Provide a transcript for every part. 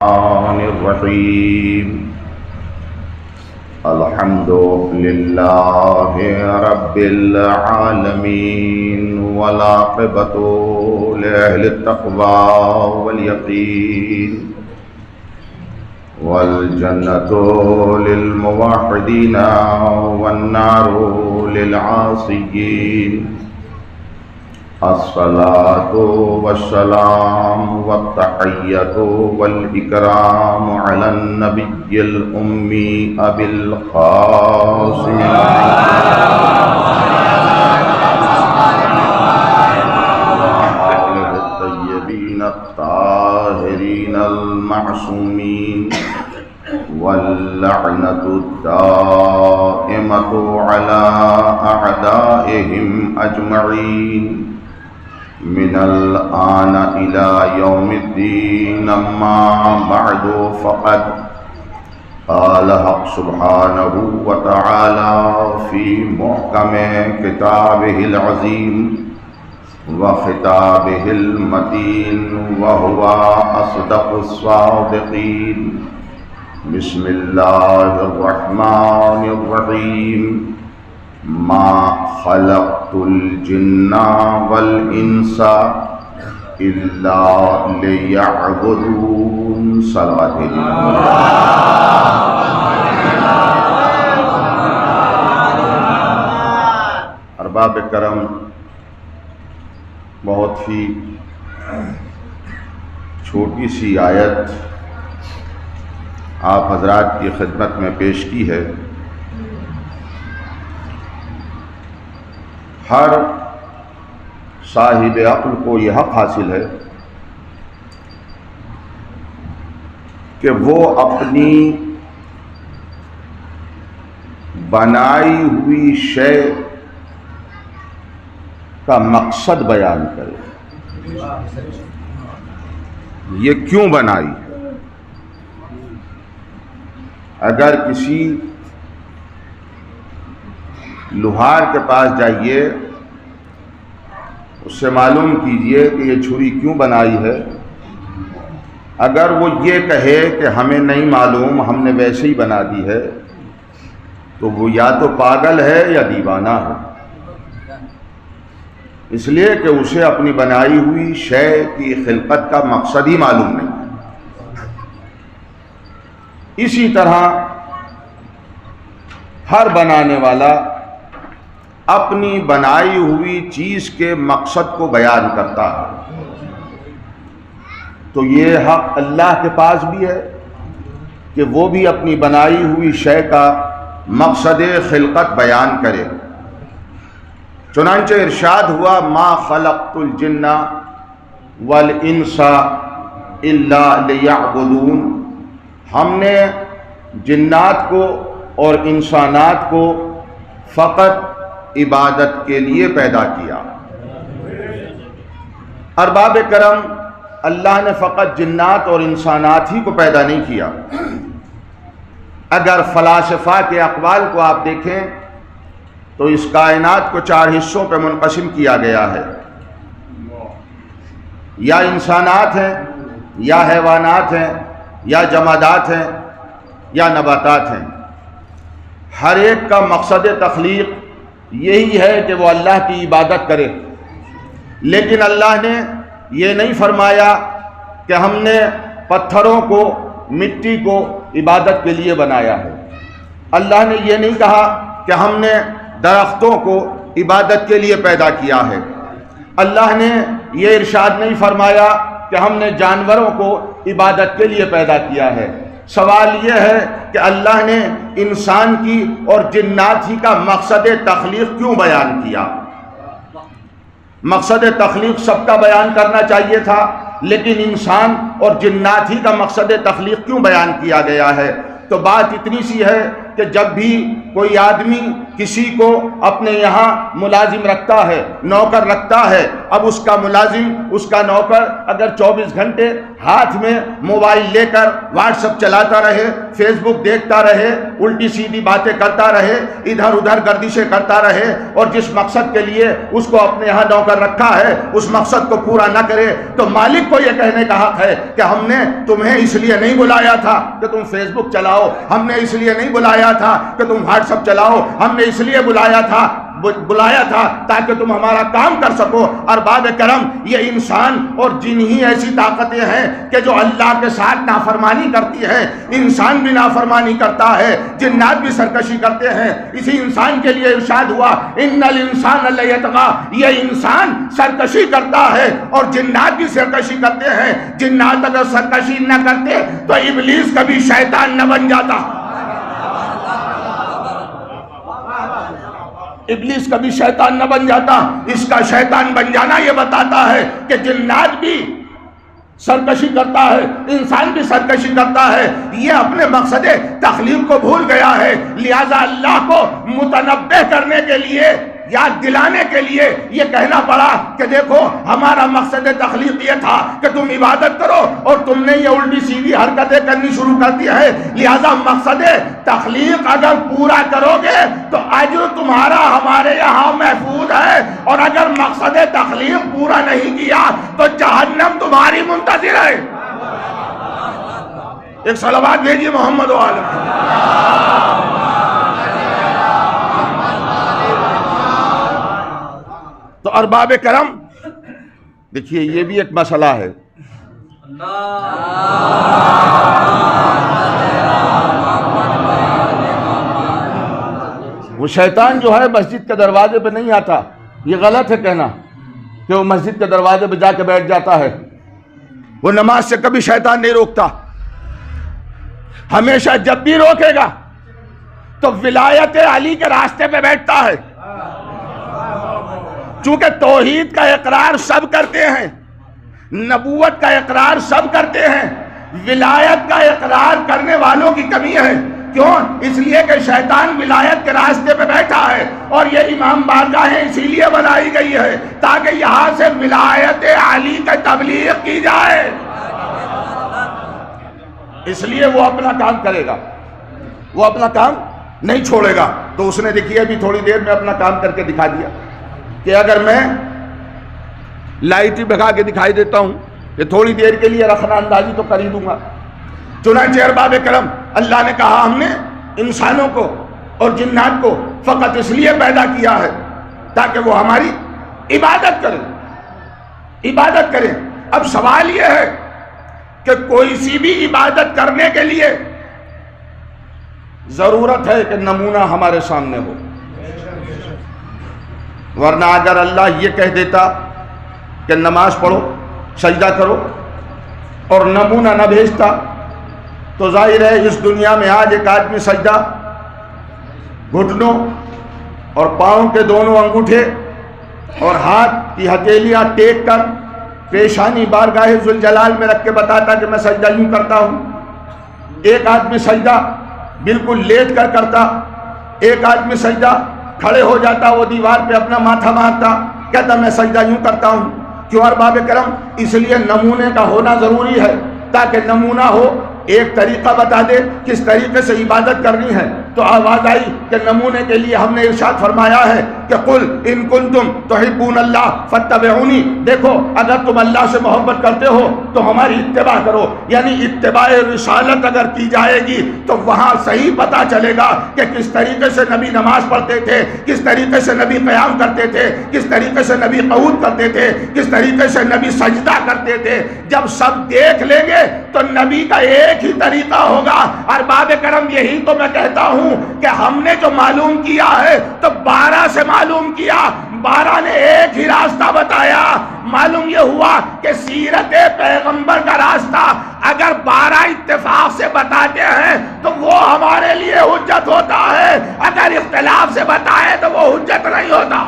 الرحمن الرحیم الحمد للہ رب العالمین والعاقبۃ لأہل التقوی والیقین والجنۃ للموحدین والنار للعاصین الصلاة والسلام والتحیۃ والإکرام علی النبی الأمی ابی القاسم الطیبین الطاہرین المعصومین واللعنۃ الدائمۃ علی اعدائہم اجمعین من الآن إلى يوم الدين أما بعد فقد قال حق سبحانه وتعالى في محكم كتابه العظيم وخطابه المتين وهو أصدق الصادقين بسم الله الرحمن الرحيم ما خلقت الجن والانس الا ليعبدون صلوات ارباب کرم، بہت ہی چھوٹی سی آیت آپ حضرات کی خدمت میں پیش کی ہے۔ ہر صاحب عقل کو یہ حق حاصل ہے کہ وہ اپنی بنائی ہوئی شے کا مقصد بیان کرے، یہ کیوں بنائی ہے۔ اگر کسی لوہار کے پاس جائیے، اس سے معلوم کیجئے کہ یہ چھری کیوں بنائی ہے۔ اگر وہ یہ کہے کہ ہمیں نہیں معلوم، ہم نے ویسے ہی بنا دی ہے، تو وہ یا تو پاگل ہے یا دیوانہ ہے، اس لیے کہ اسے اپنی بنائی ہوئی شے کی خلقت کا مقصد ہی معلوم نہیں۔ اسی طرح ہر بنانے والا اپنی بنائی ہوئی چیز کے مقصد کو بیان کرتا ہے، تو یہ حق اللہ کے پاس بھی ہے کہ وہ بھی اپنی بنائی ہوئی شے کا مقصد خلقت بیان کرے۔ چنانچہ ارشاد ہوا ما خلقت الجن والانس الا لیعبدون، ہم نے جنات کو اور انسانات کو فقط عبادت کے لیے پیدا کیا۔ ارباب کرم، اللہ نے فقط جنات اور انسانات ہی کو پیدا نہیں کیا۔ اگر فلاسفہ کے اقوال کو آپ دیکھیں تو اس کائنات کو 4 حصوں پہ منقسم کیا گیا ہے، یا انسانات ہیں، یا حیوانات ہیں، یا جمادات ہیں، یا نباتات ہیں۔ ہر ایک کا مقصد تخلیق یہی ہے کہ وہ اللہ کی عبادت کرے، لیکن اللہ نے یہ نہیں فرمایا کہ ہم نے پتھروں کو، مٹی کو عبادت کے لیے بنایا ہے۔ اللہ نے یہ نہیں کہا کہ ہم نے درختوں کو عبادت کے لیے پیدا کیا ہے۔ اللہ نے یہ ارشاد نہیں فرمایا کہ ہم نے جانوروں کو عبادت کے لیے پیدا کیا ہے۔ سوال یہ ہے کہ اللہ نے انسان کی اور جنات ہی کا مقصد تخلیق کیوں بیان کیا؟ مقصد تخلیق سب کا بیان کرنا چاہیے تھا، لیکن انسان اور جنات ہی کا مقصد تخلیق کیوں بیان کیا گیا ہے؟ تو بات اتنی سی ہے کہ جب بھی کوئی آدمی کسی کو اپنے یہاں ملازم رکھتا ہے، نوکر رکھتا ہے، اب اس کا ملازم، اس کا نوکر اگر 24 گھنٹے ہاتھ میں موبائل لے کر واٹس ایپ چلاتا رہے، فیس بک دیکھتا رہے، الٹی سیدھی باتیں کرتا رہے، ادھر ادھر گردشیں کرتا رہے، اور جس مقصد کے لیے اس کو اپنے یہاں نوکر رکھا ہے اس مقصد کو پورا نہ کرے، تو مالک کو یہ کہنے کا حق ہے کہ ہم نے تمہیں اس لیے نہیں بلایا تھا کہ تم فیس بک چلاؤ، ہم نے اس لیے نہیں بلایا تھا کہ تم واٹس ایپ چلاؤ، ہم نے اس لیے بلایا تھا تاکہ تم ہمارا کام کر سکو۔ ارباب کرم، یہ انسان اور جن ہی ایسی طاقتیں ہیں کہ جو اللہ کے ساتھ نافرمانی کرتی ہے۔ انسان بھی نافرمانی کرتا ہے، جنات بھی سرکشی کرتے ہیں۔ اسی انسان کے لیے ارشاد ہوا ان الانسان لیطغی، یہ انسان سرکشی کرتا ہے اور جنات بھی سرکشی کرتے ہیں۔ جنات اگر سرکشی نہ کرتے تو ابلیس کبھی شیطان نہ بن جاتا، ابلیس کبھی شیطان نہ بن جاتا۔ اس کا شیطان بن جانا یہ بتاتا ہے کہ جنات بھی سرکشی کرتا ہے، انسان بھی سرکشی کرتا ہے، یہ اپنے مقصد تخلیق کو بھول گیا ہے۔ لہذا اللہ کو متنبہ کرنے کے لیے، یاد دلانے کے لیے یہ کہنا پڑا کہ دیکھو ہمارا مقصد تخلیق یہ تھا کہ تم عبادت کرو، اور تم نے یہ الٹی سیدھی حرکتیں کرنی شروع کر دی ہے۔ لہذا مقصد تخلیق اگر پورا کرو گے تو اجر تمہارا ہمارے یہاں محفوظ ہے، اور اگر مقصد تخلیق پورا نہیں کیا تو جہنم تمہاری منتظر ہے۔ ایک صلوات بھیجیے محمد و آل محمد۔ تو ارباب کرم دیکھیے یہ بھی ایک مسئلہ ہے۔ وہ شیطان جو ہے مسجد کے دروازے پہ نہیں آتا، یہ غلط ہے کہنا کہ وہ مسجد کے دروازے پہ جا کے بیٹھ جاتا ہے۔ وہ نماز سے کبھی شیطان نہیں روکتا، ہمیشہ جب بھی روکے گا تو ولایت علی کے راستے پہ بیٹھتا ہے۔ چونکہ توحید کا اقرار سب کرتے ہیں، نبوت کا اقرار سب کرتے ہیں، ولایت کا اقرار کرنے والوں کی کمی ہے۔ کیوں؟ اس لیے کہ شیطان ولایت کے راستے پہ بیٹھا ہے، اور یہ امام بارگاہیں اسی لیے بنائی گئی ہے تاکہ یہاں سے ولایت علی کا تبلیغ کی جائے۔ اس لیے وہ اپنا کام کرے گا، وہ اپنا کام نہیں چھوڑے گا۔ تو اس نے دیکھیے ابھی تھوڑی دیر میں اپنا کام کر کے دکھا دیا کہ اگر میں لائٹ بھگا کے دکھائی دیتا ہوں کہ تھوڑی دیر کے لیے رخنہ اندازی تو کر ہی دوں گا۔ چنانچہ ارباب کرم، اللہ نے کہا ہم نے انسانوں کو اور جنات کو فقط اس لیے پیدا کیا ہے تاکہ وہ ہماری عبادت کریں۔ اب سوال یہ ہے کہ کوئی سی بھی عبادت کرنے کے لیے ضرورت ہے کہ نمونہ ہمارے سامنے ہو، ورنہ اگر اللہ یہ کہہ دیتا کہ نماز پڑھو، سجدہ کرو، اور نمونہ نہ بھیجتا تو ظاہر ہے اس دنیا میں آج ایک آدمی سجدہ گھٹنوں اور پاؤں کے دونوں انگوٹھے اور ہاتھ کی ہتھیلیاں ٹیک کر پیشانی بارگاہ ذوالجلال میں رکھ کے بتاتا کہ میں سجدہ یوں کرتا ہوں۔ ایک آدمی سجدہ بالکل لیٹ کر کرتا، ایک آدمی سجدہ کھڑے ہو جاتا، وہ دیوار پہ اپنا ماتھا مارتا، کہتا میں سجدہ یوں کرتا ہوں۔ کیوں ارباب کرم؟ اس لیے نمونے کا ہونا ضروری ہے تاکہ نمونہ ہو، ایک طریقہ بتا دے کس طریقے سے عبادت کرنی ہے۔ تو آواز آئی کہ نمونے کے لیے ہم نے ارشاد فرمایا ہے کہ قل ان کنتم تحبون اللہ فاتبعونی، دیکھو اگر تم اللہ سے محبت کرتے ہو تو ہماری اتباع کرو، یعنی اتباع رسالت اگر کی جائے گی تو وہاں صحیح پتہ چلے گا کہ کس طریقے سے نبی نماز پڑھتے تھے، کس طریقے سے نبی قیام کرتے تھے، کس طریقے سے نبی قعود کرتے تھے، کس طریقے سے نبی سجدہ کرتے تھے۔ جب سب دیکھ لیں گے تو نبی کا ایک ہی طریقہ ہوگا۔ ارباب کرم یہی تو میں کہتا ہوں کہ ہم نے جو معلوم کیا ہے تو 12 سے معلوم کیا، 12 نے ایک ہی راستہ بتایا۔ معلوم یہ ہوا کہ سیرت پیغمبر کا راستہ اگر 12 اتفاق سے بتاتے ہیں تو وہ ہمارے لیے حجت ہوتا ہے، اگر اختلاف سے بتائے تو وہ حجت نہیں ہوتا۔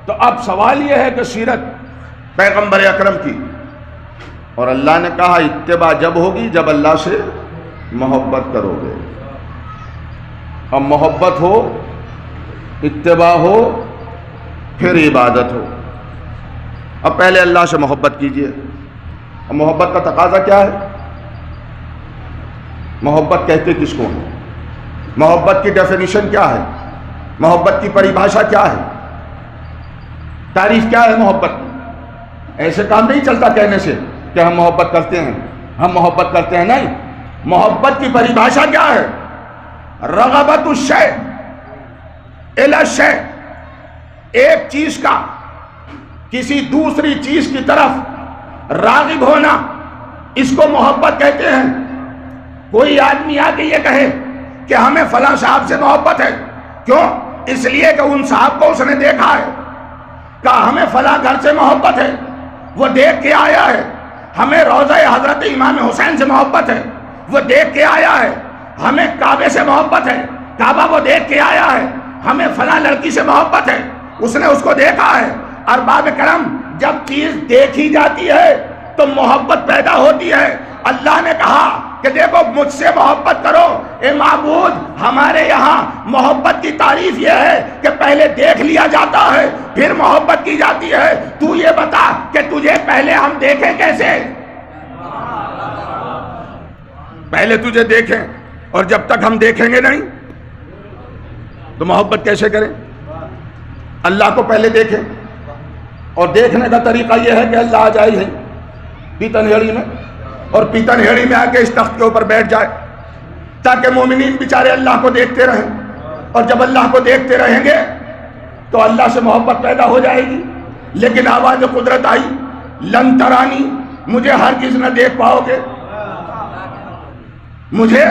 تو اب سوال یہ ہے کہ سیرت پیغمبر اکرم کی، اور اللہ نے کہا اتباع جب ہوگی جب اللہ سے محبت کرو گے. اب محبت ہو، اتباع ہو، پھر عبادت ہو. اب پہلے اللہ سے محبت کیجئے. اب محبت کا تقاضا کیا ہے؟ محبت کہتے کس کو ہیں؟ محبت کی ڈیفینیشن کیا ہے؟ محبت کی پریبھاشا کیا ہے؟ تعریف کیا ہے محبت کی؟ ایسے کام نہیں چلتا کہنے سے کہ ہم محبت کرتے ہیں، ہم محبت کرتے ہیں. نہیں، محبت کی پریبھاشا کیا ہے؟ رغبت الشیء الی الشیء، ایک چیز کا کسی دوسری چیز کی طرف راغب ہونا، اس کو محبت کہتے ہیں. کوئی آدمی آ کے یہ کہے کہ ہمیں فلاں صاحب سے محبت ہے، کیوں؟ اس لیے کہ ان صاحب کو اس نے دیکھا ہے. کہا ہمیں فلاں گھر سے محبت ہے، وہ دیکھ کے آیا ہے. ہمیں روضہ حضرت امام حسین سے محبت ہے، وہ دیکھ کے آیا ہے. ہمیں کعبے سے محبت ہے، کعبہ وہ دیکھ کے آیا ہے. ہمیں فلاں لڑکی سے محبت ہے، اس نے اس کو دیکھا ہے. ارباب کرم، جب چیز دیکھی جاتی ہے تو محبت پیدا ہوتی ہے. اللہ نے کہا کہ دیکھو مجھ سے محبت کرو. اے معبود، ہمارے یہاں محبت کی تعریف یہ ہے کہ پہلے دیکھ لیا جاتا ہے پھر محبت کی جاتی ہے. تو یہ بتا کہ تجھے پہلے ہم دیکھیں کیسے؟ پہلے تجھے دیکھیں، اور جب تک ہم دیکھیں گے نہیں تو محبت کیسے کریں؟ اللہ کو پہلے دیکھیں. اور دیکھنے کا طریقہ یہ ہے کہ اللہ آ جائے ہے پیتن ہیڑی میں، اور پیتن ہیڑی میں آ کے اس تخت کے اوپر بیٹھ جائے، تاکہ مومنین بیچارے اللہ کو دیکھتے رہیں. اور جب اللہ کو دیکھتے رہیں گے تو اللہ سے محبت پیدا ہو جائے گی. لیکن آواز قدرت آئی، لن ترانی، مجھے ہرگز نہ دیکھ پاؤ گے، مجھے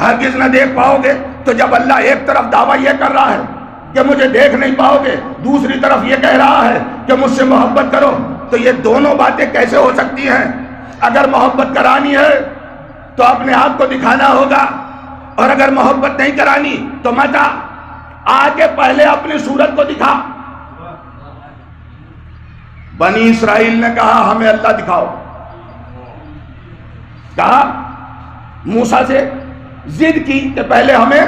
ہرگز نہ دیکھ پاؤ گے. تو جب اللہ ایک طرف دعویٰ یہ کر رہا ہے کہ مجھے دیکھ نہیں پاؤ گے، دوسری طرف یہ کہہ رہا ہے کہ مجھ سے محبت کرو، تو یہ دونوں باتیں کیسے ہو سکتی ہیں؟ اگر محبت کرانی ہے تو اپنے آپ کو دکھانا ہوگا، اور اگر محبت نہیں کرانی تو مت آ کے پہلے اپنی صورت کو دکھا. بنی اسرائیل نے کہا ہمیں اللہ دکھاؤ، کہا موسیٰ سے ضد کی کہ پہلے ہمیں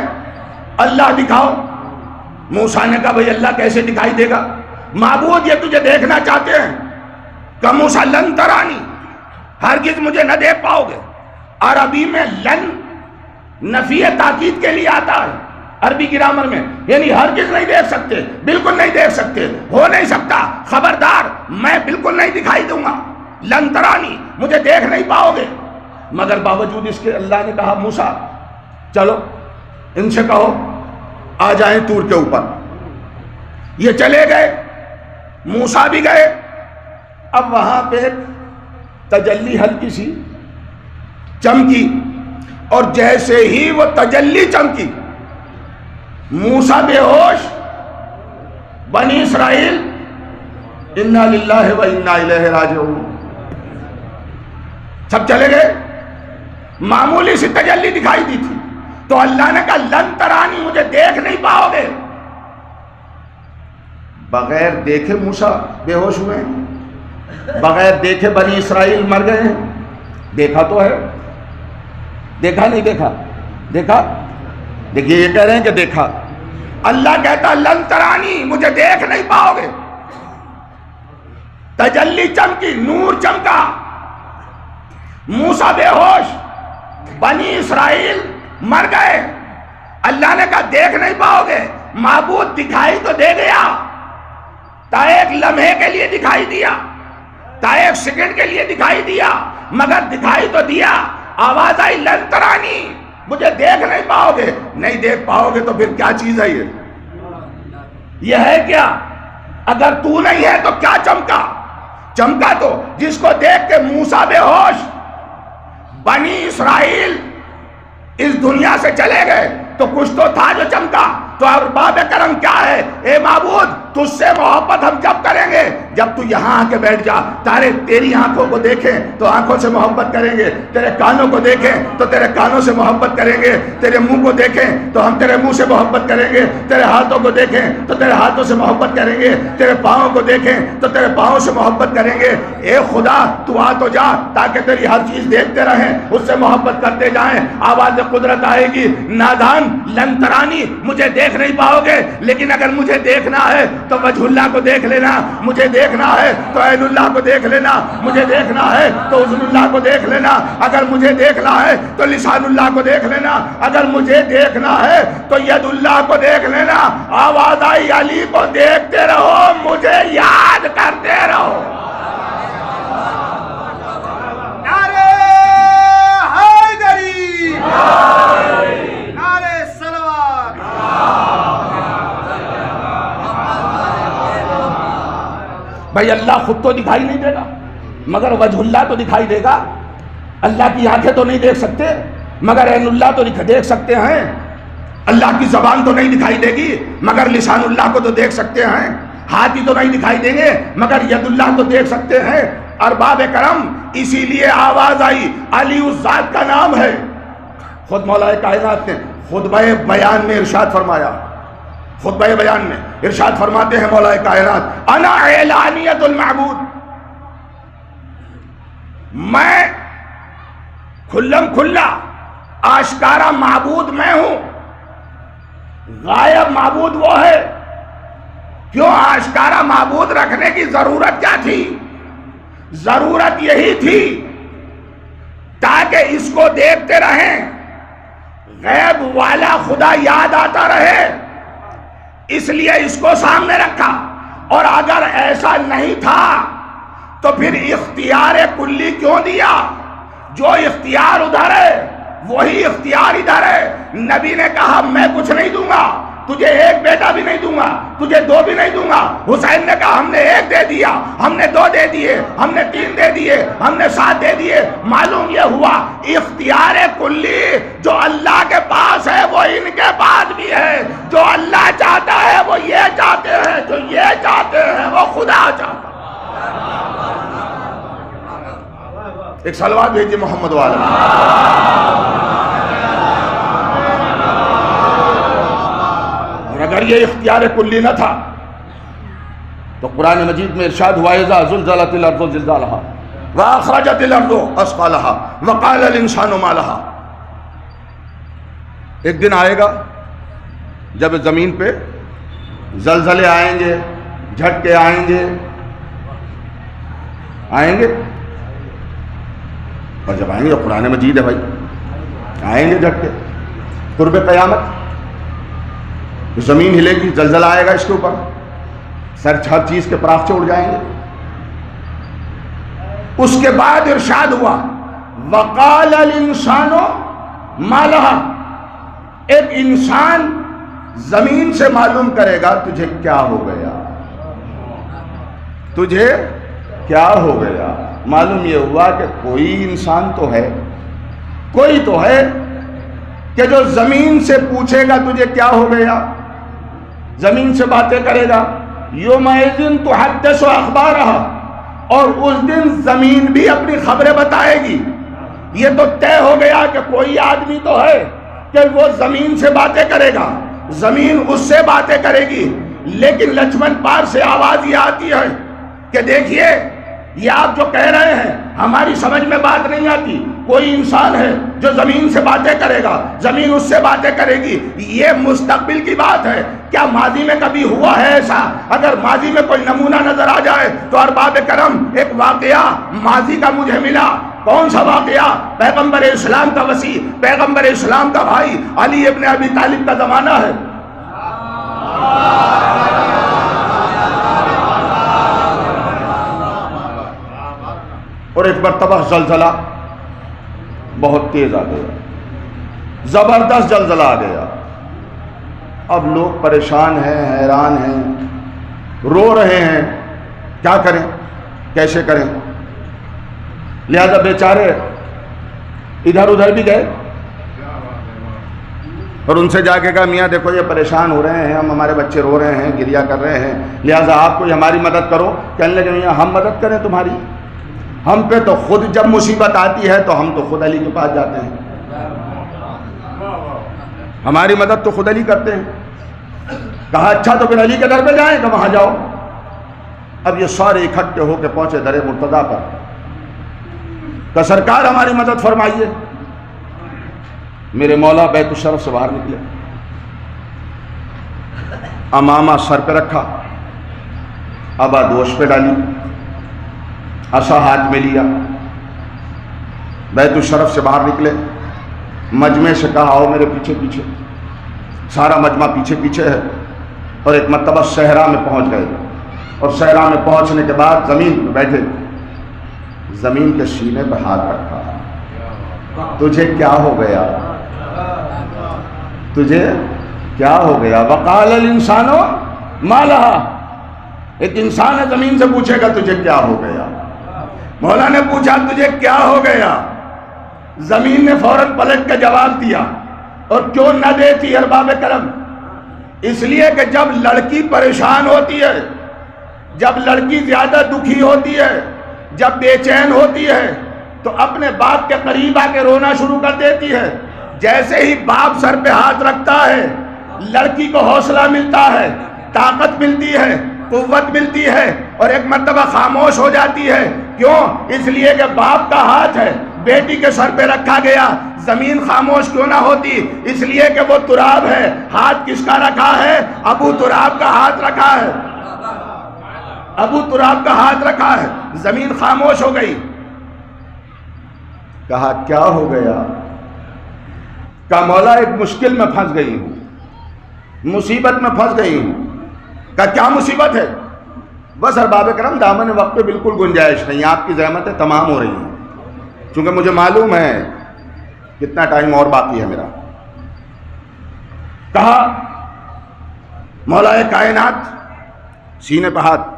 اللہ دکھاؤ. موسیٰ نے کہا بھئی اللہ کیسے دکھائی دے گا؟ معبود یہ تجھے دیکھنا چاہتے ہیں. کہ موسیٰ لن ترانی، ہرگز مجھے نہ دیکھ پاؤ گے. عربی میں لن نفی تاکید کے لیے آتا ہے عربی گرامر میں، یعنی ہرگز نہیں دیکھ سکتے، بالکل نہیں دیکھ سکتے، ہو نہیں سکتا، خبردار میں بالکل نہیں دکھائی دوں گا. لن ترانی، مجھے دیکھ نہیں پاؤ گے. مگر باوجود اس کے اللہ نے کہا موسیٰ چلو ان سے کہو آ جائیں طور کے اوپر. یہ چلے گئے، موسیٰ بھی گئے. اب وہاں پہ تجلی ہلکی سی چمکی، اور جیسے ہی وہ تجلی چمکی موسیٰ بے ہوش، بنی اسرائیل انا للہ و انا الیہ راجعون سب چلے گئے. معمولی سی تجلی دکھائی دی تھی تو اللہ نے کہا لن ترانی، مجھے دیکھ نہیں پاؤ گے. بغیر دیکھے موسیٰ بے ہوش ہوئے ہیں، بغیر دیکھے بنی اسرائیل مر گئے ہیں. دیکھا تو ہے، دیکھا نہیں دیکھا؟ دیکھا. دیکھیے یہ کہہ رہے ہیں کہ دیکھا. اللہ کہتا لن ترانی، مجھے دیکھ نہیں پاؤ گے. تجلی چمکی، نور چمکا، موسیٰ بے ہوش، بنی اسرائیل مر گئے. اللہ نے کہا دیکھ نہیں پاؤ گے. معبود دکھائی تو دے گیا، تا ایک لمحے کے لیے دکھائی دیا، تا ایک سیکنڈ کے لیے دکھائی دیا، مگر دکھائی تو دیا. آواز آئی لن ترانی، مجھے دیکھ نہیں پاؤ گے. نہیں دیکھ پاؤ گے تو پھر کیا چیز ہے یہ ہے کیا؟ اگر تو نہیں ہے تو کیا چمکا؟ چمکا تو جس کو دیکھ کے موسیٰ بے ہوش، بنی اسرائیل اس دنیا سے چلے گئے تو کچھ تو تھا جو چمکا. تو ارباب کرم کیا ہے؟ اے معبود تجھ سے محبت ہم جب کریں گے جب تو یہاں آ کے بیٹھ جا، تیری آنکھوں کو دیکھیں تو آنکھوں سے محبت کریں گے، تیرے کانوں کو دیکھیں تو تیرے کانوں سے محبت کریں گے، تیرے منہ کو دیکھیں تو ہم تیرے منہ سے محبت کریں گے، تیرے ہاتھوں کو دیکھیں تو تیرے ہاتھوں سے محبت کریں گے، تیرے پاؤں کو دیکھیں تو تیرے پاؤں سے محبت کریں گے۔ اے خدا تو آ تو جا تاکہ تیری ہر چیز دیکھتے رہیں، اس سے محبت کرتے جائیں۔ آواز قدرت آئے گی، نادان لن ترانی، مجھے دیکھ نہیں پاؤ گے، لیکن اگر مجھے دیکھنا ہے تو وجہ اللہ کو دیکھ لینا، مجھے دیکھنا ہے تو عین اللہ کو دیکھ لینا، مجھے دیکھنا ہے تو اذن اللہ کو دیکھ لینا، اگر مجھے دیکھنا ہے تو لسان اللہ کو دیکھ لینا، اگر مجھے دیکھنا ہے تو ید اللہ کو دیکھ لینا۔ آواز آئی، علی کو دیکھتے رہو، مجھے یاد کرتے رہو۔ نعرہ حیدری، نعرہ صلوات۔ بھائی اللہ خود تو دکھائی نہیں دے گا مگر وجہ اللہ تو دکھائی دے گا۔ اللہ کی آنکھیں تو نہیں دیکھ سکتے مگر عین اللہ تو دیکھ سکتے ہیں۔ اللہ کی زبان تو نہیں دکھائی دے گی مگر لسان اللہ کو تو دیکھ سکتے ہیں۔ ہاتھ ہی تو نہیں دکھائی دیں گے مگر ید اللہ تو دیکھ سکتے ہیں۔ ارباب کرم، اسی لیے آواز آئی، علی اس ذات کا نام ہے۔ خود مولا کائنات نے خطبہ بیان میں ارشاد فرمایا، خطبہ بیان میں ارشاد فرماتے ہیں مولا کائنات، انا اعلانیت المعبود، میں کھلم کھلا آشکارا معبود میں ہوں، غائب معبود وہ ہے۔ کیوں آشکارا معبود رکھنے کی ضرورت کیا تھی؟ ضرورت یہی تھی تاکہ اس کو دیکھتے رہیں، غیب والا خدا یاد آتا رہے، اس لیے اس کو سامنے رکھا۔ اور اگر ایسا نہیں تھا تو پھر اختیار کلی کیوں دیا؟ جو اختیار ادھر ہے وہی اختیار ادھر ہے۔ نبی نے کہا میں کچھ نہیں دوں گا، تجھے ایک بیٹا بھی نہیں دوں گا، تجھے دو بھی نہیں دوں گا۔ حسین نے کہا ہم نے ایک دے دیا، ہم نے دو دے دیے، ہم نے تین دے دیے، ہم نے سات دے دیے۔ معلوم یہ ہوا اختیار کلی جو اللہ کے پاس ہے وہ ان کے پاس بھی ہے۔ جو اللہ چاہتا ہے وہ یہ چاہتے ہیں، جو یہ چاہتے ہیں وہ خدا چاہتا ہے۔ ایک صلوات بھیجیے محمد والا۔ اور اگر یہ اختیار کلی نہ تھا تو قرآن مجید میں ارشاد ہوا اذا زلزلت الارض زلزالها واخرجت الارض اثقالها وقال الانسان ما لها۔ ایک دن آئے گا جب زمین پہ زلزلے آئیں گے، جھٹکے آئیں گے، اور جب آئیں گے قرآن مجید ہے بھائی، آئیں گے جھٹکے قرب قیامت، زمین ہلے گی، زلزلہ آئے گا اس کے اوپر، ہر چیز کے پراخچے اڑ جائیں گے۔ اس کے بعد ارشاد ہوا وقال الانسان ما لها، ایک انسان زمین سے معلوم کرے گا تجھے کیا ہو گیا، تجھے کیا ہو گیا۔ معلوم یہ ہوا کہ کوئی انسان تو ہے، کوئی تو ہے کہ جو زمین سے پوچھے گا تجھے کیا ہو گیا، زمین سے باتیں کرے گا۔ یومئذ تحدث اخبارہا، اور اس دن زمین بھی اپنی خبریں بتائے گی۔ یہ تو طے ہو گیا کہ کوئی آدمی تو ہے کہ وہ زمین سے باتیں کرے گا، زمین اس سے باتیں کرے گی۔ لیکن لچھمن پار سے آواز یہ آتی ہے کہ دیکھیے یہ آپ جو کہہ رہے ہیں ہماری سمجھ میں بات نہیں آتی۔ کوئی انسان ہے جو زمین سے باتیں کرے گا، زمین اس سے باتیں کرے گی، یہ مستقبل کی بات ہے۔ کیا ماضی میں کبھی ہوا ہے ایسا؟ اگر ماضی میں کوئی نمونہ نظر آ جائے تو ارباب کرم ایک واقعہ ماضی کا مجھے ملا۔ کون سا واقعہ؟ پیغمبر اسلام کا وسیع، پیغمبر اسلام کا بھائی علی ابن ابی طالب کا زمانہ ہے۔ اور ایک مرتبہ زلزلہ بہت تیز آ گیا، زبردست زلزلہ آ گیا۔ اب لوگ پریشان ہیں، حیران ہیں، رو رہے ہیں، کیا کریں، کیسے کریں؟ لہذا بیچارے ادھر ادھر بھی گئے، اور ان سے جا کے کہا میاں دیکھو یہ پریشان ہو رہے ہیں، ہم ہمارے بچے رو رہے ہیں، گریہ کر رہے ہیں، لہٰذا آپ کوئی ہماری مدد کرو۔ کہنے لگے میاں ہم مدد کریں تمہاری؟ ہم پہ تو خود جب مصیبت آتی ہے تو ہم تو خود علی کے پاس جاتے ہیں، ہماری مدد تو خود علی کرتے ہیں۔ کہا اچھا تو پھر علی کے در پہ جائیں، کہ وہاں جاؤ۔ اب یہ سارے اکٹھے ہو کے پہنچے در مرتضیٰ پر، کہ سرکار ہماری مدد فرمائیے۔ میرے مولا بیت الشرف سے باہر نکلے، امامہ سر پہ رکھا، ابا دوش پہ ڈالی، عصا ہاتھ میں لیا، بیت الشرف سے باہر نکلے، مجمع سے کہا آؤ میرے پیچھے پیچھے۔ سارا مجمع پیچھے پیچھے ہے، اور ایک مرتبہ صحرا میں پہنچ گئے، اور صحرا میں پہنچنے کے بعد زمین پہ بیٹھے، زمین کے سینے پہ ہاتھ رکھا۔ تجھے کیا ہو گیا؟ تجھے کیا ہو گیا؟ وقال الانسان ما لہا، ایک انسان ہے زمین سے پوچھے گا تجھے کیا ہو گیا؟ مولا نے پوچھا تجھے کیا ہو گیا؟ زمین نے فوراً پلٹ کے جواب دیا، اور کیوں نہ دیتی ارباب کرم؟ اس لیے کہ جب لڑکی پریشان ہوتی ہے، جب لڑکی زیادہ دکھی ہوتی ہے، جب بے چین ہوتی ہے، تو اپنے باپ کے قریب آ کے رونا شروع کر دیتی ہے۔ جیسے ہی باپ سر پہ ہاتھ رکھتا ہے، لڑکی کو حوصلہ ملتا ہے، طاقت ملتی ہے، قوت ملتی ہے، اور ایک مرتبہ خاموش ہو جاتی ہے۔ کیوں؟ اس لیے کہ باپ کا ہاتھ ہے، بیٹی کے سر پہ رکھا گیا۔ زمین خاموش کیوں نہ ہوتی؟ اس لیے کہ وہ تراب ہے۔ ہاتھ کس کا رکھا ہے؟ ابو تراب کا ہاتھ رکھا ہے، ابو تراب کا ہاتھ رکھا ہے۔ زمین خاموش ہو گئی۔ کہا کیا ہو گیا؟ کہا مولا ایک مشکل میں پھنس گئی ہوں، مصیبت میں پھنس گئی ہوں۔ کہا کیا مصیبت ہے؟ بس ارباب کرم دامن وقت پہ بالکل گنجائش نہیں، آپ کی زحمتیں تمام ہو رہی ہیں، چونکہ مجھے معلوم ہے کتنا ٹائم اور باقی ہے میرا۔ کہا مولا کائنات، سینے پہ ہاتھ،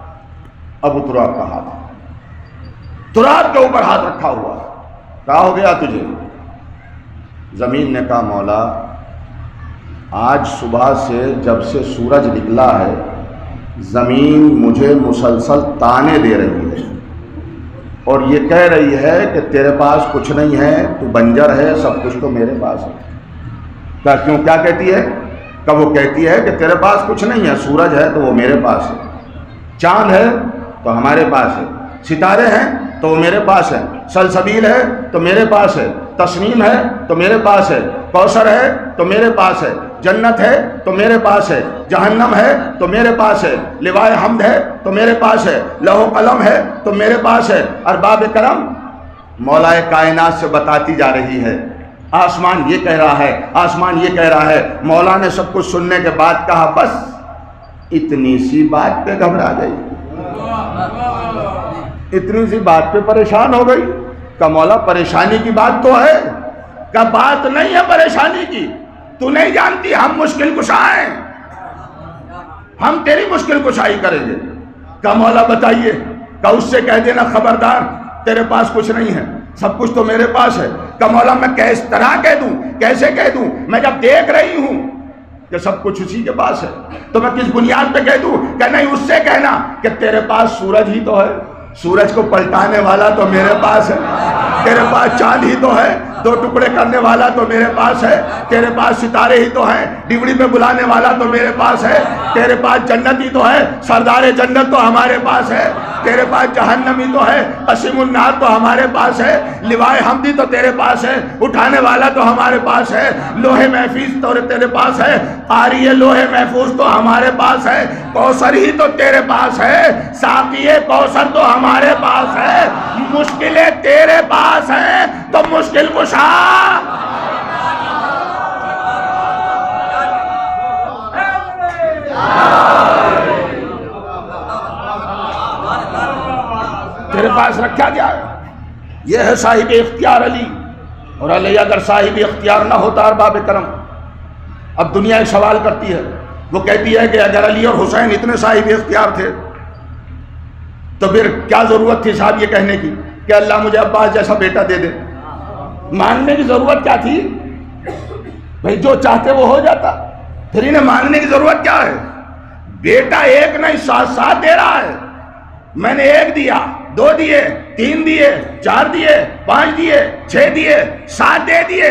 ابو تراب کا ہاتھ، تراب کے اوپر ہاتھ رکھا ہوا۔ کہا ہو گیا تجھے؟ زمین نے کہا مولا آج صبح سے جب سے سورج نکلا ہے، زمین مجھے مسلسل تانے دے رہی ہے، اور یہ کہہ رہی ہے کہ تیرے پاس کچھ نہیں ہے، تو بنجر ہے، سب کچھ تو میرے پاس ہے۔ کہا کیوں؟ کیا کہتی ہے؟ کہ وہ کہتی ہے کہ تیرے پاس کچھ نہیں ہے، سورج ہے تو وہ میرے پاس ہے، چاند ہے تو ہمارے پاس ہے، ستارے ہیں تو وہ میرے پاس ہے، سلسبیل ہے تو میرے پاس ہے، تسنیم ہے تو میرے پاس ہے، کوثر ہے تو میرے پاس ہے، جنت ہے تو میرے پاس ہے، جہنم ہے تو میرے پاس ہے، لوائے حمد ہے تو میرے پاس ہے، لوح و قلم ہے تو میرے پاس ہے۔ ارباب کرم مولا کائنات سے بتاتی جا رہی ہے، آسمان یہ کہہ رہا ہے، آسمان یہ کہہ رہا ہے۔ مولا نے سب کچھ سننے کے بعد کہا بس اتنی سی بات پہ گھبرا گئی، اتنی سی بات پہ پریشان ہو گئی۔ کہ مولا پریشانی کی بات تو ہے، کہ بات نہیں ہے پریشانی کی، تو نہیں جانتی ہم مشکل کشا ہیں، ہم تیری مشکل کشائی کریں گے۔ کہ مولا بتائیے؟ کہ اس سے کہہ دینا خبردار تیرے پاس کچھ نہیں ہے، سب کچھ تو میرے پاس ہے۔ کہ مولا میں کس طرح کہہ دوں، کیسے کہہ دوں؟ میں جب دیکھ رہی ہوں کہ سب کچھ اسی کے پاس ہے تو میں کس بنیاد پہ کہہ دوں؟ کہ نہیں، اس سے کہنا کہ تیرے پاس سورج ہی تو ہے، سورج کو پلٹانے والا تو میرے پاس ہے، تیرے پاس چاند ہی تو ہے، دو ٹکڑے کرنے والا تو میرے پاس ہے، تیرے پاس ستارے ہی تو ہیں، ڈیوڑی میں بلانے والا تو میرے پاس ہے، تیرے پاس جنت ہی تو ہے، سردار جنت تو ہمارے پاس ہے، تیرے پاس جہنم ہی تو ہے، قسم النار تو ہمارے پاس ہے، لوائے حمدی تو تیرے پاس ہے، اٹھانے والا تو ہمارے پاس ہے، لوہے محفوظ تو تیرے پاس ہے، قاری لوہے محفوظ تو ہمارے پاس ہے، کوثر ہی تو تیرے پاس ہے، ساقی کوثر تو ہمارے پاس ہے، مشکلیں تیرے پاس ہیں تو مشکل کشا تیرے پاس رکھا گیا ہے۔ یہ ہے صاحب اختیار علی، اور علی اگر صاحب اختیار نہ ہوتا ارباب کرم۔ اب دنیا ایک سوال کرتی ہے، وہ کہتی ہے کہ اگر علی اور حسین اتنے صاحب اختیار تھے تو پھر کیا ضرورت تھی صاحب یہ کہنے کی کہ اللہ مجھے عباس جیسا بیٹا دے دے؟ ماننے کی ضرورت کیا تھی؟ بھئی جو چاہتے وہ ہو جاتا، پھر انہیں مانگنے کی ضرورت کیا ہے؟ بیٹا ایک نہیں 7 دے رہا ہے، میں نے 1 دیا، 2 دیے، 3 دیے، 4 دیے، 5 دیے، 6 دیے، 7 دے دیے،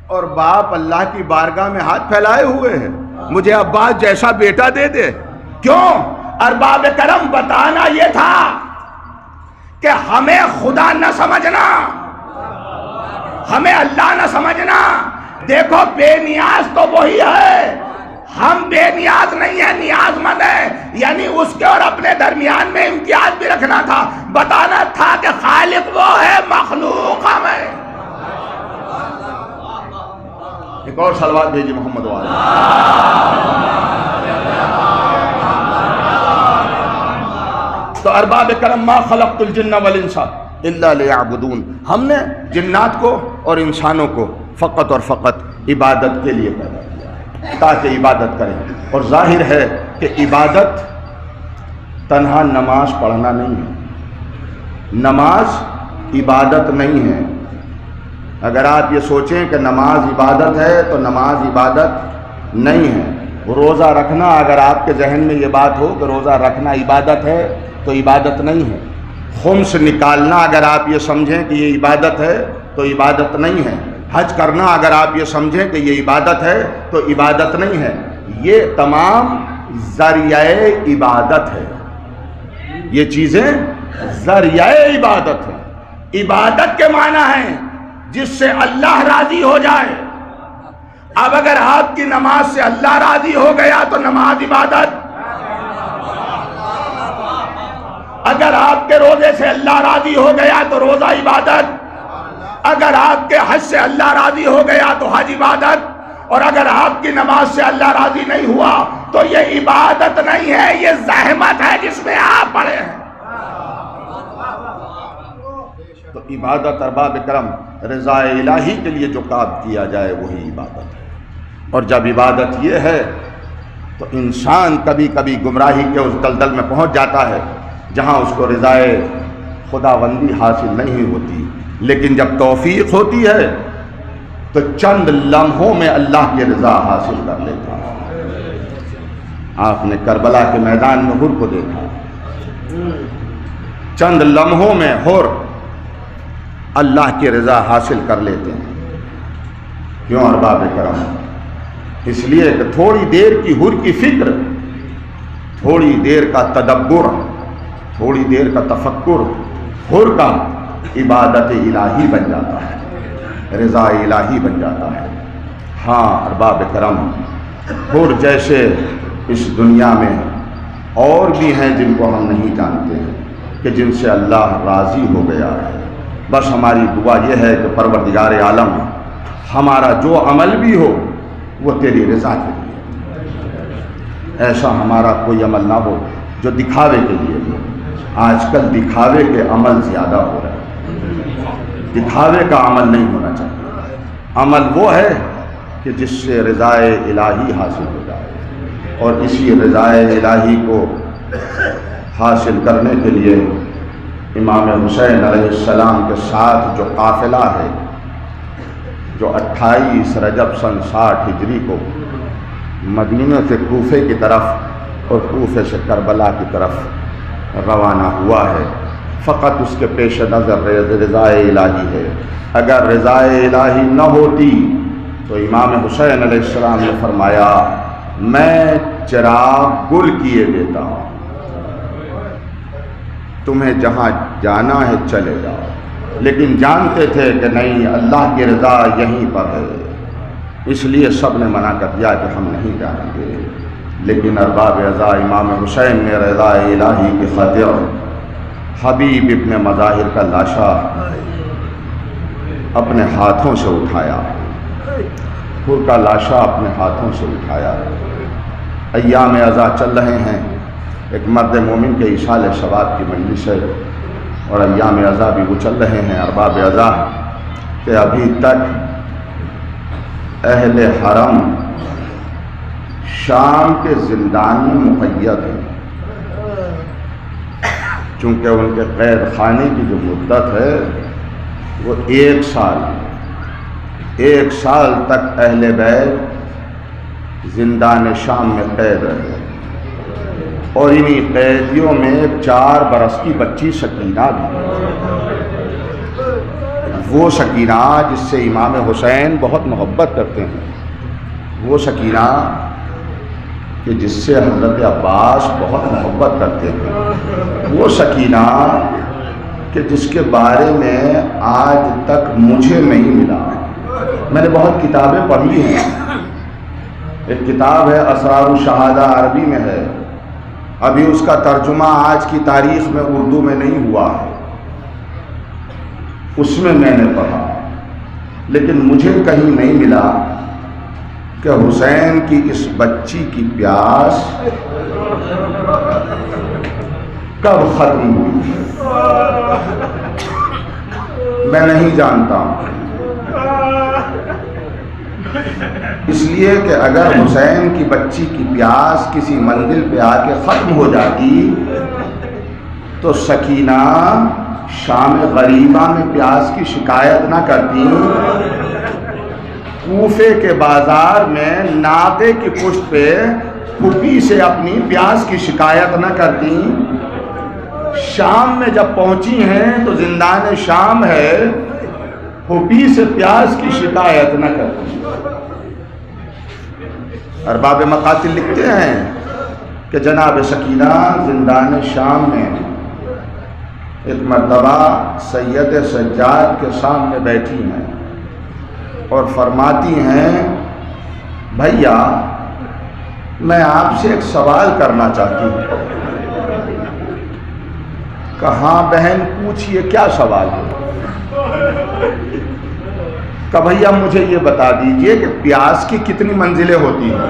اور باپ اللہ کی بارگاہ میں ہاتھ پھیلائے ہوئے ہیں، مجھے عباس جیسا بیٹا دے دے۔ کیوں؟ ارباب کرم بتانا یہ تھا کہ ہمیں خدا نہ سمجھنا، ہمیں اللہ نہ سمجھنا۔ دیکھو بے نیاز تو وہی ہے، ہم بے نیاز نہیں ہیں، نیاز مند ہے، یعنی اس کے اور اپنے درمیان میں امتیاز بھی رکھنا تھا، بتانا تھا کہ خالق وہ ہے، مخلوق ہم ہے۔ ایک اور صلوات بھیجی محمد والا۔ تو ارباب کرم ما خلقت الجن والانس الا لیعبدون، ہم نے جنات کو اور انسانوں کو فقط اور فقط عبادت کے لیے پیدا کیا تاکہ عبادت کریں۔ اور ظاہر ہے کہ عبادت تنہا نماز پڑھنا نہیں ہے، نماز عبادت نہیں ہے۔ اگر آپ یہ سوچیں کہ نماز عبادت ہے تو نماز عبادت نہیں ہے۔ روزہ رکھنا، اگر آپ کے ذہن میں یہ بات ہو کہ روزہ رکھنا عبادت ہے تو عبادت نہیں ہے۔ خمس نکالنا اگر آپ یہ سمجھیں کہ یہ عبادت ہے تو عبادت نہیں ہے۔ حج کرنا اگر آپ یہ سمجھیں کہ یہ عبادت ہے تو عبادت نہیں ہے۔ یہ تمام ذریعہ عبادت ہے، یہ چیزیں ذریعہ عبادت ہیں۔ عبادت کے معنی ہیں جس سے اللہ راضی ہو جائے۔ اب اگر آپ کی نماز سے اللہ راضی ہو گیا تو نماز عبادت، اگر آپ کے روزے سے اللہ راضی ہو گیا تو روزہ عبادت، اگر آپ کے حج سے اللہ راضی ہو گیا تو حج عبادت، اور اگر آپ کی نماز سے اللہ راضی نہیں ہوا تو یہ عبادت نہیں ہے، یہ زحمت ہے جس میں آپ پڑے ہیں۔ تو عبادت ارباب کرم رضا الہی کے لیے جو کام کیا جائے وہی عبادت ہے۔ اور جب عبادت یہ ہے تو انسان کبھی کبھی گمراہی کے اس دلدل میں پہنچ جاتا ہے جہاں اس کو رضا خداوندی حاصل نہیں ہوتی، لیکن جب توفیق ہوتی ہے تو چند لمحوں میں اللہ کی رضا حاصل کر لیتا ہے۔ آپ نے کربلا کے میدان میں حر کو دیکھا، چند لمحوں میں حر اللہ کی رضا حاصل کر لیتے ہیں۔ کیوں ارباب کرم؟ اس لیے کہ تھوڑی دیر کی حر کی فکر، تھوڑی دیر کا تدبر، تھوڑی دیر کا تفکر حر کا عبادت الہی بن جاتا ہے، رضا الہی بن جاتا ہے۔ ہاں ارباب کرم، حر جیسے اس دنیا میں اور بھی ہیں جن کو ہم نہیں جانتے ہیں کہ جن سے اللہ راضی ہو گیا ہے۔ بس ہماری دعا یہ ہے کہ پروردگار عالم ہمارا جو عمل بھی ہو وہ تیری رضا کے لیے، ایسا ہمارا کوئی عمل نہ ہو جو دکھاوے کے لیے ہو۔ آج کل دکھاوے کے عمل زیادہ ہو رہے ہیں، دکھاوے کا عمل نہیں ہونا چاہیے۔ عمل وہ ہے کہ جس سے رضا الہی حاصل ہو جائے، اور اسی رضا الہی کو حاصل کرنے کے لیے امام حسین علیہ السلام کے ساتھ جو قافلہ ہے، جو 28 رجب سن 60 ہجری کو مدینہ سے کوفے کی طرف اور کوفے سے کربلا کی طرف روانہ ہوا ہے، فقط اس کے پیش نظر رضا الہی ہے۔ اگر رضا الہی نہ ہوتی تو امام حسین علیہ السلام نے فرمایا میں چراغ گل کیے دیتا ہوں، تمہیں جہاں جانا ہے چلے جاؤ، لیکن جانتے تھے کہ نہیں، اللہ کی رضا یہیں پر ہے، اس لیے سب نے منع کر دیا کہ ہم نہیں جائیں گے۔ لیکن ارباب رضا امام حسین نے رضا الہی کی خاطر حبیب ابن مظاہر کا لاشا اپنے ہاتھوں سے اٹھایا، خور کا لاشا اپنے ہاتھوں سے اٹھایا۔ ایام عزا چل رہے ہیں، ایک مرد مومن کے ایصال ثواب کی مجلس ہے، اور ایام عزا بھی وہ چل رہے ہیں ارباب عزا کہ ابھی تک اہل حرم شام کے زندان میں مقید ہیں، چونکہ ان کے قید خانے کی جو مدت ہے وہ 1 سال، 1 سال تک اہل بیت زندان شام میں قید رہے، اور انہی قیدیوں میں 4 برس کی بچی سکینہ بھی، وہ سکینہ جس سے امام حسین بہت محبت کرتے ہیں، وہ سکینہ کہ جس سے حضرت عباس بہت محبت کرتے ہیں، وہ سکینہ کہ جس کے بارے میں آج تک مجھے نہیں ملا۔ میں نے بہت کتابیں پڑھی ہیں، ایک کتاب ہے اسرار الشہادہ، عربی میں ہے، ابھی اس کا ترجمہ آج کی تاریخ میں اردو میں نہیں ہوا ہے، اس میں نے پڑھا، لیکن مجھے کہیں نہیں ملا کہ حسین کی اس بچی کی پیاس کب ختم ہوئی، میں نہیں جانتا ہوں۔ اس لیے کہ اگر حسین کی بچی کی پیاس کسی منزل پہ آ کے ختم ہو جاتی تو سکینہ شام غریبہ میں پیاس کی شکایت نہ کرتی، کوفے کے بازار میں ناقے کی پشت پہ پھوپھی سے اپنی پیاس کی شکایت نہ کرتی، شام میں جب پہنچی ہیں تو زندان شام ہے، پھوپھی سے پیاس کی شکایت نہ کرتی۔ ارباب مقاتل لکھتے ہیں کہ جناب سکینہ زندان شام میں ایک مرتبہ سید سجاد کے سامنے بیٹھی ہیں اور فرماتی ہیں، بھیا میں آپ سے ایک سوال کرنا چاہتی ہوں۔ کہاں بہن پوچھئے، کیا سوال ہے؟ کہ بھیا مجھے یہ بتا دیجئے کہ پیاس کی کتنی منزلیں ہوتی ہیں؟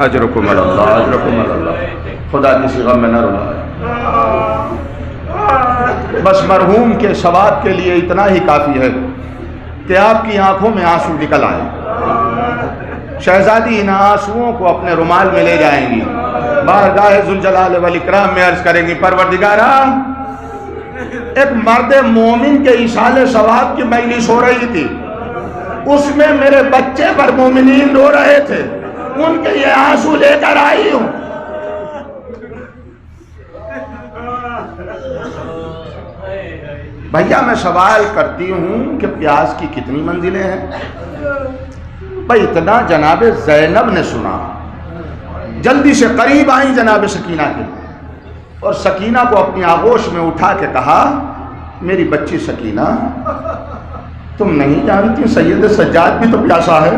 اجرکم اللہ، اجرکم اللہ، خدا کسی غم میں نہ رلائے۔ بس مرحوم کے ثواب کے لیے اتنا ہی کافی ہے کہ آپ کی آنکھوں میں آنسو نکل آئے۔ شہزادی ان آنسوؤں کو اپنے رومال میں لے جائیں گی، بارگاہ ذوالجلال والاکرام میں عرض کریں گی، پروردگارا ایک مرد مومن کے ایصال ثواب کی مجلس ہو رہی تھی، اس میں میرے بچے پر مومنین رو رہے تھے، ان کے یہ آنسو لے کر آئی ہوں۔ بھیا میں سوال کرتی ہوں کہ پیاس کی کتنی منزلیں ہیں؟ بھائی اتنا جناب زینب نے سنا، جلدی سے قریب آئیں جناب سکینہ کے، اور سکینہ کو اپنی آغوش میں اٹھا کے کہا، میری بچی سکینہ تم نہیں جانتی سید سجاد بھی تو پیاسا ہے۔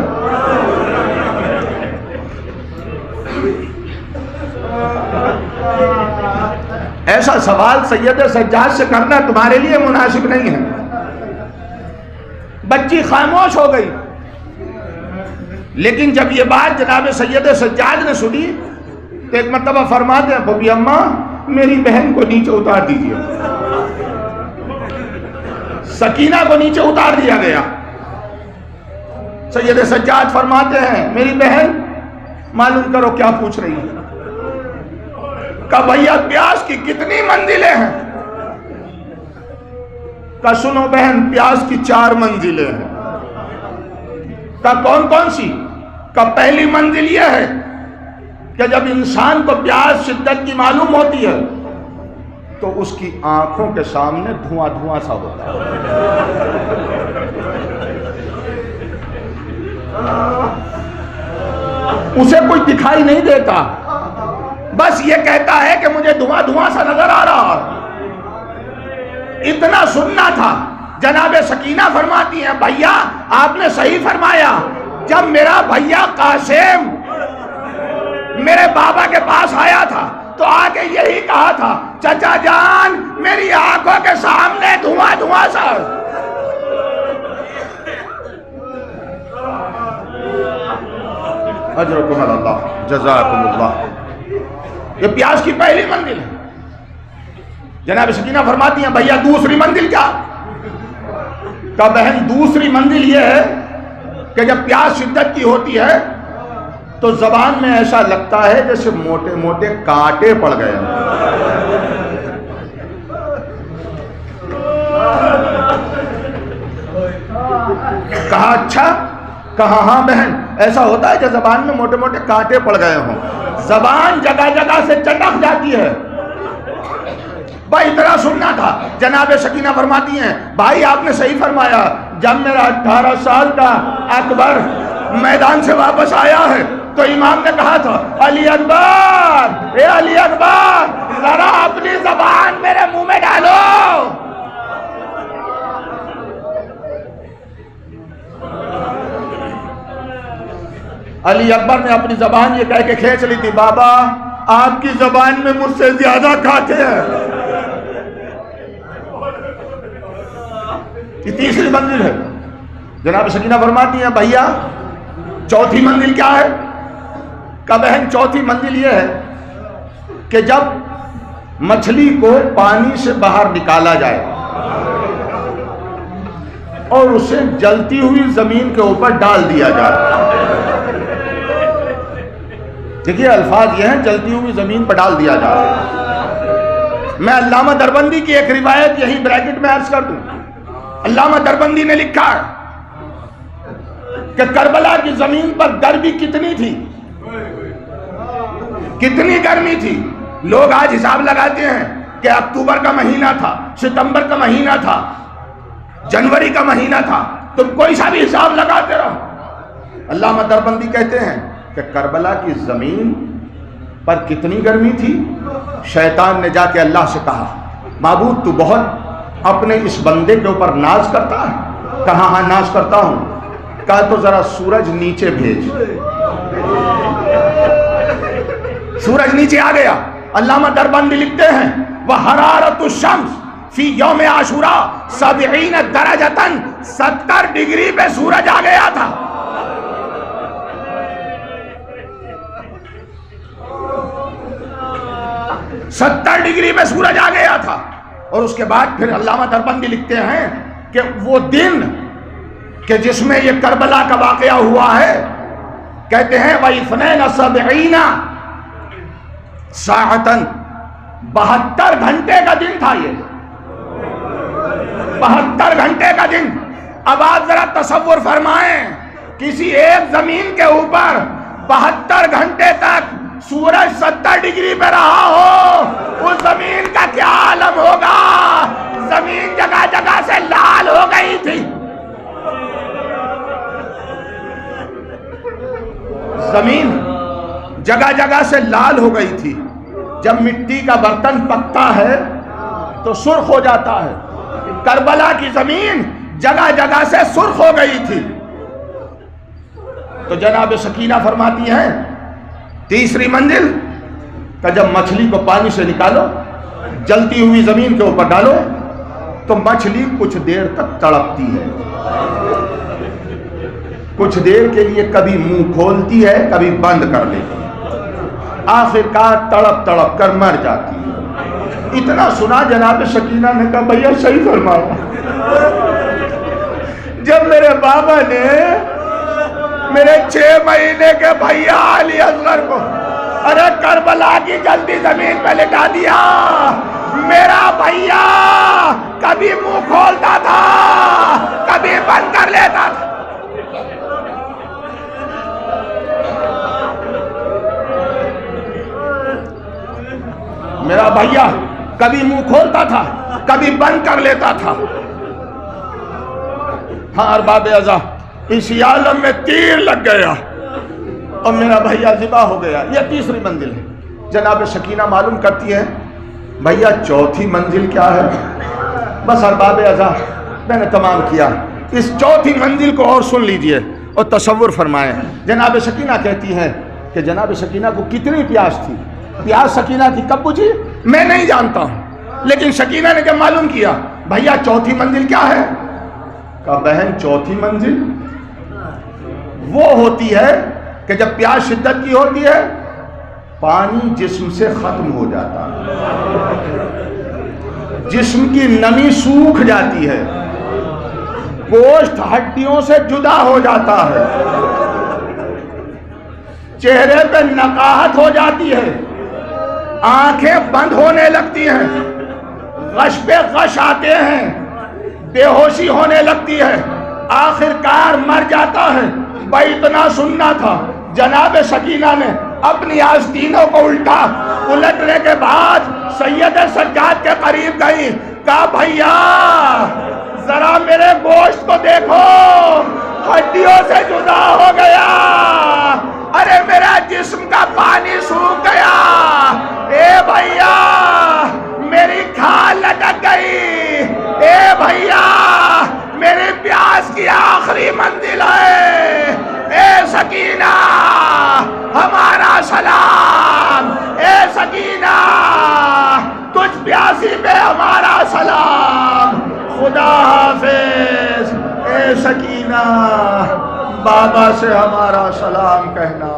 ایسا سوال سید سجاد سے کرنا تمہارے لیے مناسب نہیں ہے۔ بچی خاموش ہو گئی، لیکن جب یہ بات جناب سید سجاد نے سنی تو ایک مرتبہ فرماتے ہیں، بھوبی اماں میری بہن کو نیچے اتار دیجئے۔ سکینہ کو نیچے اتار دیا گیا۔ سید سجاد فرماتے ہیں، میری بہن معلوم کرو کیا پوچھ رہی ہے؟ کہ بھیا پیاس کی کتنی منزلیں ہیں؟ کہ سنو بہن پیاس کی 4 منزلیں ہیں۔ کہ کون کون سی؟ کہ پہلی منزل یہ ہے کہ جب انسان کو پیاس شدت کی معلوم ہوتی ہے تو اس کی آنکھوں کے سامنے دھواں دھواں سا ہوتا ہے، اسے کوئی دکھائی نہیں دیتا، بس یہ کہتا ہے کہ مجھے دھواں دھواں سا نظر آ رہا ہے۔ اتنا سننا تھا۔ جناب سکینہ فرماتی ہیں، بھیا آپ نے صحیح فرمایا، جب میرا بھیا قاسم میرے بابا کے پاس آیا تھا تو آگے یہی کہا تھا، چچا جان میری آنکھوں کے سامنے دھواں دھواں سا۔ اجرکم اللہ، جزاکم اللہ۔ یہ پیاس کی پہلی منزل ہے۔ جناب سکینہ فرماتی ہیں، بھیا دوسری منزل کیا؟ کہ بہن دوسری منزل یہ ہے کہ جب پیاس شدت کی ہوتی ہے تو زبان میں ایسا لگتا ہے جیسے موٹے موٹے کانٹے پڑ گئے ہیں۔ کہا اچھا، کہا ہاں بہن، ایسا ہوتا ہے کہ زبان میں موٹے موٹے کانٹے پڑ گئے ہوں، زبان جگہ جگہ سے چٹک جاتی ہے۔ بھائی اتنا سننا تھا۔ جناب سکینہ فرماتی ہیں بھائی آپ نے صحیح فرمایا، جب میرا 18 سال کا اکبر میدان سے واپس آیا ہے تو امام نے کہا تھا علی اکبر، اے علی اکبر ذرا اپنی زبان میرے منہ میں ڈالو۔ علی اکبر نے اپنی زبان یہ کہہ کے کھینچ لی تھی بابا آپ کی زبان میں مجھ سے زیادہ کھاتے ہیں۔ یہ تیسری منزل ہے۔ جناب سکینہ فرماتی ہیں بھیا چوتھی منزل کیا ہے؟ کہ بہن چوتھی منزل یہ ہے کہ جب مچھلی کو پانی سے باہر نکالا جائے اور اسے جلتی ہوئی زمین کے اوپر ڈال دیا جائے۔ دیکھیے الفاظ یہ ہیں جلتی ہوئی زمین پر ڈال دیا جائے۔ میں علامہ دربندی کی ایک روایت یہی بریکٹ میں عرض کر دوں۔ علامہ دربندی نے لکھا کہ کربلا کی زمین پر گرمی کتنی تھی، کتنی گرمی تھی۔ لوگ آج حساب لگاتے ہیں کہ اکتوبر کا مہینہ تھا، ستمبر کا مہینہ تھا، جنوری کا مہینہ تھا، تم کوئی سا بھی حساب لگاتے رہو۔ علامہ دربندی کہتے ہیں کہ کربلا کی زمین پر کتنی گرمی تھی۔ شیطان نے جا کے اللہ سے کہا معبود تو بہت اپنے اس بندے کے اوپر ناز کرتا ہے؟ کہا ہاں ناز کرتا ہوں۔ کہا تو ذرا سورج نیچے بھیج۔ سورج نیچے آ گیا۔ علامہ دربندی لکھتے ہیں وَحَرَارَةُ الشَّمْسِ فی یوم عاشوراء 70 درجۃ، 70 ڈگری پہ سورج آ گیا تھا۔ ستر ڈگری پہ سورج آ گیا تھا۔ اور اس کے بعد پھر علامہ دربندی لکھتے ہیں کہ وہ دن کہ جس میں یہ کربلا کا واقعہ ہوا ہے کہتے ہیں وَإِثْنَيْنَ سَاعَةً، 72 گھنٹے کا دن تھا یہ، 72 گھنٹے کا دن۔ اب آپ ذرا تصور فرمائیں کسی ایک زمین کے اوپر 72 گھنٹے تک سورج 70 ڈگری پہ رہا ہو، اس زمین کا کیا عالم ہوگا۔ زمین جگہ جگہ سے لال ہو گئی تھی۔ زمین جگہ جگہ سے لال ہو گئی تھی۔ جب مٹی کا برتن پکتا ہے تو سرخ ہو جاتا ہے۔ کربلا کی زمین جگہ جگہ سے سرخ ہو گئی تھی۔ تو جناب سکینہ فرماتی ہیں تیسری منزل کہ جب مچھلی کو پانی سے نکالو، جلتی ہوئی زمین کے اوپر ڈالو تو مچھلی کچھ دیر تک تڑپتی ہے، کچھ دیر کے لیے کبھی منہ کھولتی ہے کبھی بند کر لیتی ہے، آخر کار تڑپ تڑپ کر مر جاتی ہے۔ اتنا سنا جناب سکینہ نے کہا بھیا صحیح فرمایا۔ جب میرے بابا نے میرے 6 مہینے کے بھیا علی اصغر کو ارے کربلا کی جلدی زمین پہ لٹا دیا، میرا بھیا کبھی منہ کھولتا تھا کبھی بند کر لیتا تھا۔ میرا بھیا کبھی منہ کھولتا تھا کبھی بند کر لیتا تھا۔ ہاں ارباب ازا اس عالم میں تیر لگ گیا اور میرا بھیا ذبح ہو گیا۔ یہ تیسری منزل ہے۔ جناب سکینہ معلوم کرتی ہے بھیا چوتھی منزل کیا ہے؟ بس ارباب ازا میں نے تمام کیا، اس چوتھی منزل کو اور سن لیجئے اور تصور فرمائیں۔ جناب سکینہ کہتی ہیں کہ جناب سکینہ کو کتنی پیاس تھی؟ پیاس سکینہ کی کب بجھی میں نہیں جانتا ہوں، لیکن سکینہ نے جب معلوم کیا بھیا چوتھی منزل کیا ہے؟ کہا بہن چوتھی منزل وہ ہوتی ہے کہ جب پیاس شدت کی ہوتی ہے پانی جسم سے ختم ہو جاتا ہے، جسم کی نمی سوکھ جاتی ہے، گوشت ہڈیوں سے جدا ہو جاتا ہے، چہرے پہ نقاہت ہو جاتی ہے، آنکھیں بند ہونے لگتی ہیں، غش پہ غش آتے ہیں، بے ہوشی ہونے لگتی ہے، آخر کار مر جاتا ہے۔ بھائی اتنا سننا تھا، جناب سکینہ نے اپنی آستینوں کو الٹنے کے بعد سید سجاد کے قریب گئی، کہا بھیا ذرا میرے گوشت کو دیکھو، ہڈیوں سے جدا ہو گیا، ارے میرا جسم کا پانی سوکھ گیا، اے بھیا میری کھال لٹک گئی، اے بھیا میری پیاس کی آخری منزل ہے، اے سکینہ ہمارا سلام، اے سکینہ تجھ پیاسی پہ ہمارا سلام، خدا حافظ، اے سکینہ بابا سے ہمارا سلام کہنا۔